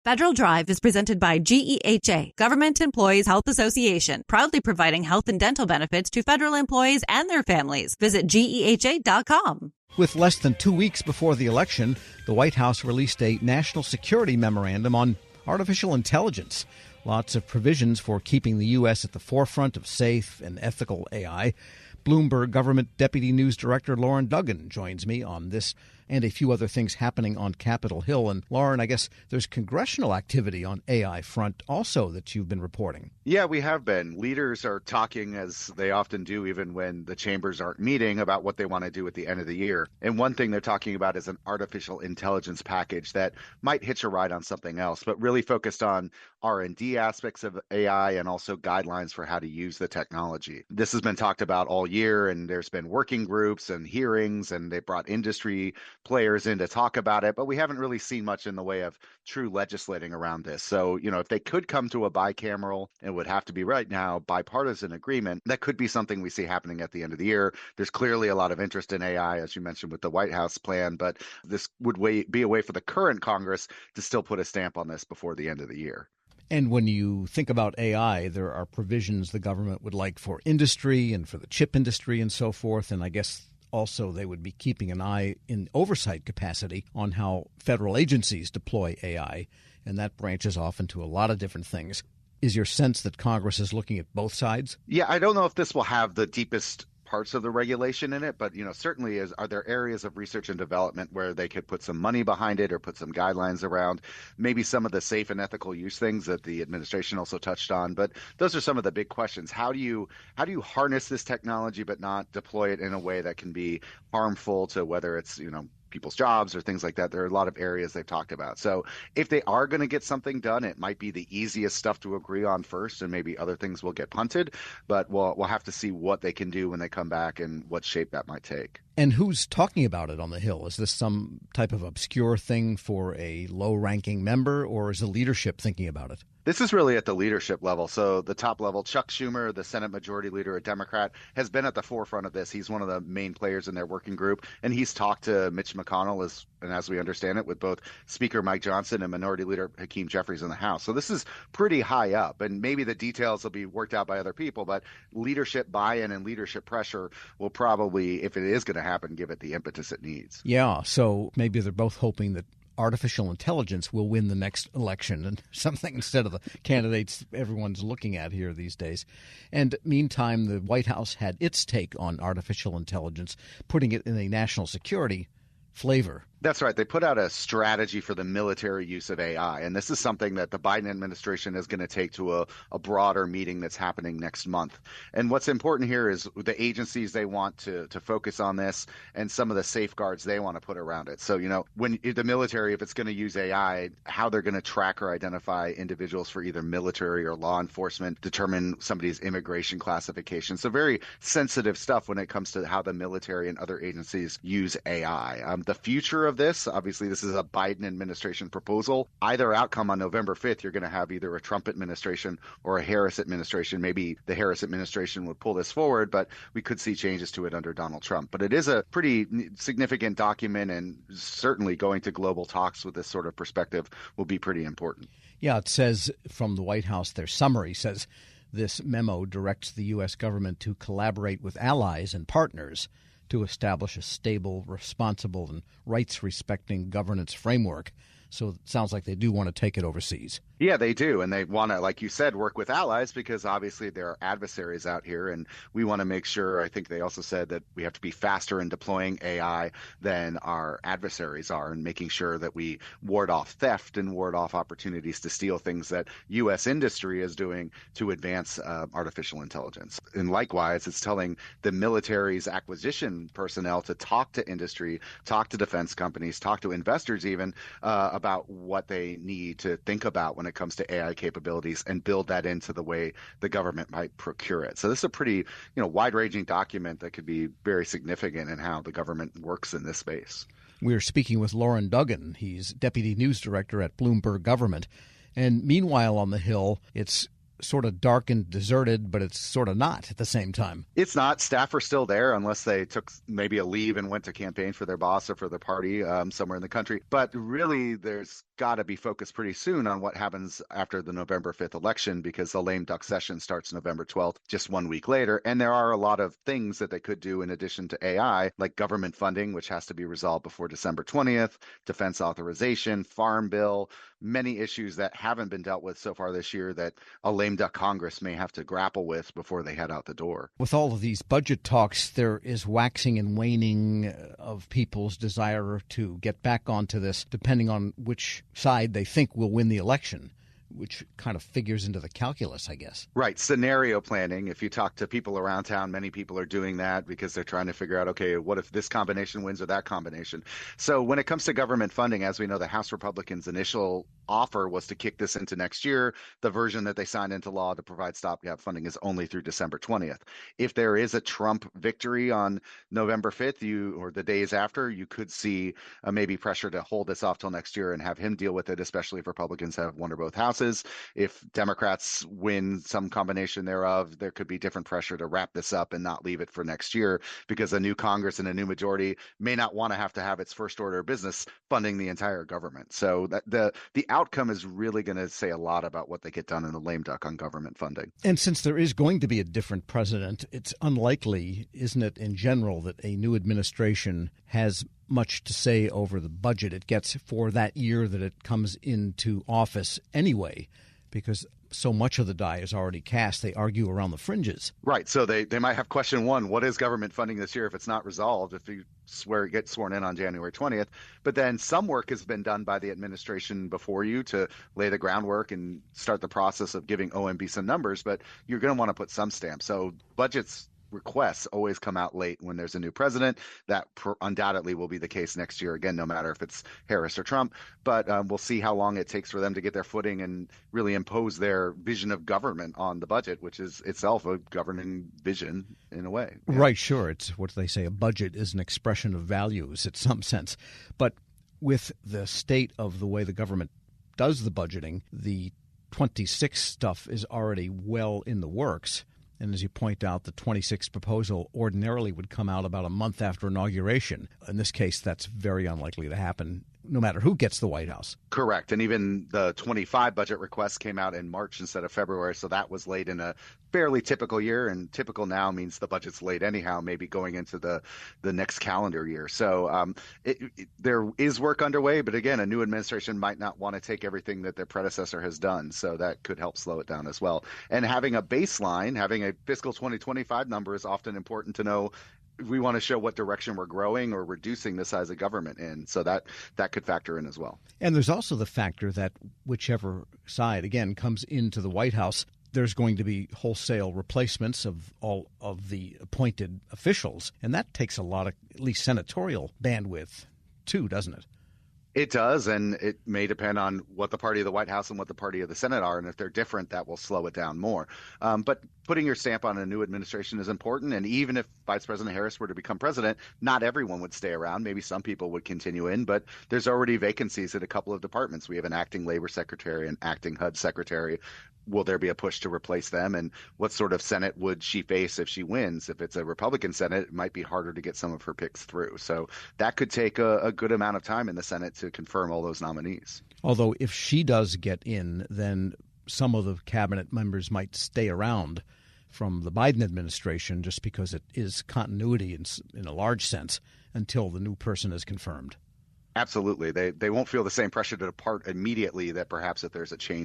Federal Drive is presented by GEHA, Government Employees Health Association, proudly providing health and dental benefits to federal employees and their families. Visit GEHA.com. With less than 2 weeks before the election, the White House released a national security memorandum on artificial intelligence. Lots of provisions for keeping the U.S. at the forefront of safe and ethical AI. Bloomberg Government Deputy News Director Lauren Duggan joins me on this and a few other things happening on Capitol Hill. And Lauren, I guess there's congressional activity on AI front also that you've been reporting. Yeah, we have been. Leaders are talking, as they often do, even when the chambers aren't meeting, about what they want to do at the end of the year. And one thing they're talking about is an artificial intelligence package that might hitch a ride on something else, but really focused on R&D aspects of AI and also guidelines for how to use the technology. This has been talked about all year, and there's been working groups and hearings, and they brought industry players in to talk about it, but we haven't really seen much in the way of true legislating around this. So, if they could come to a bicameral, it would have to be right now bipartisan agreement. That could be something we see happening at the end of the year. There's clearly a lot of interest in AI, as you mentioned, with the White House plan, but this would be a way for the current Congress to still put a stamp on this before the end of the year. And when you think about AI, there are provisions the government would like for industry and for the chip industry and so forth. And I guess also they would be keeping an eye in oversight capacity on how federal agencies deploy AI. And that branches off into a lot of different things. Is your sense that Congress is looking at both sides? Yeah, I don't know if this will have the deepest parts of the regulation in it, but certainly are there areas of research and development where they could put some money behind it or put some guidelines around maybe some of the safe and ethical use things that the administration also touched on. But those are some of the big questions. How do you harness this technology but not deploy it in a way that can be harmful to whether it's people's jobs or things like that? There are a lot of areas they've talked about. So if they are going to get something done, it might be the easiest stuff to agree on first, and maybe other things will get punted. But we'll have to see what they can do when they come back and what shape that might take. And who's talking about it on the Hill? Is this some type of obscure thing for a low-ranking member, or is the leadership thinking about it? This is really at the leadership level. So the top level, Chuck Schumer, the Senate Majority Leader, a Democrat, has been at the forefront of this. He's one of the main players in their working group, and he's talked to Mitch McConnell, as we understand it, with both Speaker Mike Johnson and Minority Leader Hakeem Jeffries in the House. So this is pretty high up, and maybe the details will be worked out by other people, but leadership buy-in and leadership pressure will probably, if it is going to happen, give it the impetus it needs. Yeah, so maybe they're both hoping that artificial intelligence will win the next election and something instead of the candidates everyone's looking at here these days. And meantime, the White House had its take on artificial intelligence, putting it in a national security flavor. That's right. They put out a strategy for the military use of AI. And this is something that the Biden administration is going to take to a broader meeting that's happening next month. And what's important here is the agencies they want to focus on this and some of the safeguards they want to put around it. So, when the military, if it's going to use AI, how they're going to track or identify individuals for either military or law enforcement, determine somebody's immigration classification. So very sensitive stuff when it comes to how the military and other agencies use AI. The future of this, obviously this is a Biden administration proposal. Either outcome on November 5th, you're going to have either a Trump administration or a Harris administration. Maybe the Harris administration would pull this forward, but we could see changes to it under Donald Trump. But it is a pretty significant document, and certainly going to global talks with this sort of perspective will be pretty important. Yeah, it says from the White House, their summary says this memo directs the U.S. government to collaborate with allies and partners to establish a stable, responsible, and rights-respecting governance framework. So it sounds like they do want to take it overseas. Yeah, they do. And they want to, like you said, work with allies because obviously there are adversaries out here. And we want to make sure, I think they also said that we have to be faster in deploying AI than our adversaries are, and making sure that we ward off theft and ward off opportunities to steal things that U.S. industry is doing to advance artificial intelligence. And likewise, it's telling the military's acquisition personnel to talk to industry, talk to defense companies, talk to investors even about what they need to think about when it comes to AI capabilities and build that into the way the government might procure it. So this is a pretty, wide-ranging document that could be very significant in how the government works in this space. We're speaking with Lauren Duggan. He's Deputy News Director at Bloomberg Government. And meanwhile on the Hill, it's sort of dark and deserted, but it's sort of not at the same time. It's not. Staff are still there unless they took maybe a leave and went to campaign for their boss or for their party somewhere in the country. But really, there's got to be focused pretty soon on what happens after the November 5th election, because the lame duck session starts November 12th, just 1 week later. And there are a lot of things that they could do in addition to AI, like government funding, which has to be resolved before December 20th, defense authorization, farm bill, many issues that haven't been dealt with so far this year that a lame duck Congress may have to grapple with before they head out the door. With all of these budget talks, there is waxing and waning of people's desire to get back onto this, depending on which side they think will win the election, which kind of figures into the calculus, I guess. Right. Scenario planning. If you talk to people around town, many people are doing that because they're trying to figure out, okay, what if this combination wins or that combination? So when it comes to government funding, as we know, the House Republicans' initial offer was to kick this into next year. The version that they signed into law to provide stopgap funding is only through December 20th. If there is a Trump victory on November 5th, or the days after, you could see maybe pressure to hold this off till next year and have him deal with it, especially if Republicans have one or both houses. If Democrats win some combination thereof, there could be different pressure to wrap this up and not leave it for next year, because a new Congress and a new majority may not want to have its first order of business funding the entire government. So the outcome is really going to say a lot about what they get done in the lame duck on government funding. And since there is going to be a different president, it's unlikely, isn't it, in general, that a new administration has much to say over the budget it gets for that year that it comes into office anyway, because so much of the die is already cast. They argue around the fringes. Right. So they might have question one, what is government funding this year if it's not resolved, if you get sworn in on January 20th? But then some work has been done by the administration before you to lay the groundwork and start the process of giving OMB some numbers, but you're going to want to put some stamp. So budgets requests always come out late when there's a new president. That undoubtedly will be the case next year again, no matter if it's Harris or Trump. But we'll see how long it takes for them to get their footing and really impose their vision of government on the budget, which is itself a governing vision in a way. Yeah. Right, sure. It's what they say, a budget is an expression of values in some sense. But with the state of the way the government does the budgeting, the 26 stuff is already well in the works. And as you point out, the 26th proposal ordinarily would come out about a month after inauguration. In this case, that's very unlikely to happen, no matter who gets the White House. Correct. And even the 25 budget request came out in March instead of February. So that was late in a fairly typical year. And typical now means the budget's late anyhow, maybe going into the next calendar year. So there is work underway. But again, a new administration might not want to take everything that their predecessor has done. So that could help slow it down as well. And having a baseline, having a fiscal 2025 number is often important to know. We want to show what direction we're growing or reducing the size of government in. So that could factor in as well. And there's also the factor that whichever side, again, comes into the White House, there's going to be wholesale replacements of all of the appointed officials. And that takes a lot of, at least senatorial bandwidth, too, doesn't it? It does, and it may depend on what the party of the White House and what the party of the Senate are, and if they're different, that will slow it down more. But putting your stamp on a new administration is important, and even if Vice President Harris were to become president, not everyone would stay around. Maybe some people would continue in, but there's already vacancies at a couple of departments. We have an acting labor secretary, an acting HUD secretary. Will there be a push to replace them? And what sort of Senate would she face if she wins? If it's a Republican Senate, it might be harder to get some of her picks through. So that could take a good amount of time in the Senate to confirm all those nominees. Although if she does get in, then some of the cabinet members might stay around from the Biden administration just because it is continuity in a large sense until the new person is confirmed. Absolutely. They won't feel the same pressure to depart immediately that perhaps if there's a change